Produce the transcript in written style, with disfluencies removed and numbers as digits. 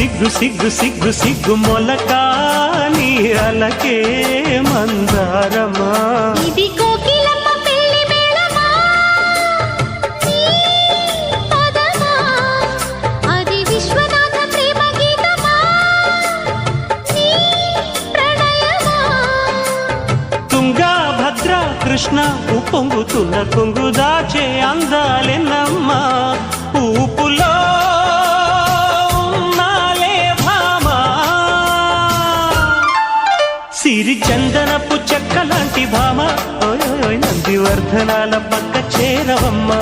సిగ్గు సిగ్గు సిగ్గు సిగ్గు మొలకాని అలకే మందారమా ఇది కోకిలమ్మ పెళ్లి మేళమా నీ పదమా అది విశ్వనాథ ప్రేమ గీతమా నీ ప్రణయమా తుంగా భద్ర కృష్ణ ఉప్పొంగుతున్న కొంగు దాచే అందాలెన్నమ్మా ఊపులో సిరి చందనపు చెక్క లాంటి భామ నందివర్ధనాల పక్క చేరవమ్మా